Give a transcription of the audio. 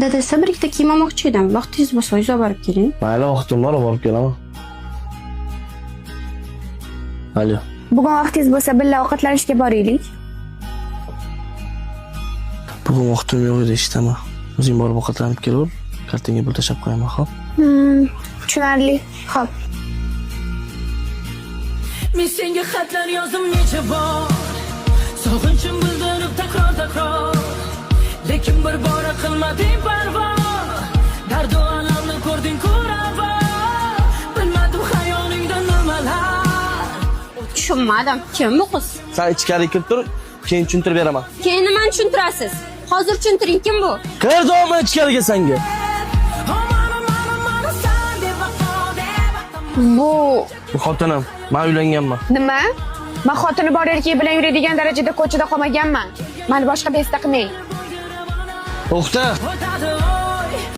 Dadasi bir ikkita kiyim olmoqchi edim. Vaqtingiz bo'lsa, o'zingiz olib borib keling. Mayli, vaqtim bor, olib kelaman. Alo. Bugun vaqtingiz bo'lsa, birga ovqatlanishga boraylik. Bugun vaqtim yo'q edi, eshitaman. O'zing borib ovqatlanib kelaver. Kartinga pul tashab qo'yaman, xo'p? Tushunarli. Xo'p. Men senga xatlar yozdim necha bor. Sog'inchim bildirib takror. Lekin bir bora qilmading parvo. Dard va alamni ko'rding ko'rava. Bilmadim xayolingda nimalar. Tushunmadim. Kim bu qiz? Sen ichkariga kirib tur, keyin tushuntirib beraman. Keyin nimani tushuntirasiz? Hozir tushuntiring, kim bu? Kir do'ma ichkariga senga. Bu Bu xotinim, men uylanganman. nima? Men xotini bor erkak bilan yuradigan darajada ko'chada qolmaganman. Meni boshqa besta qilmang. To'xta. O'tadi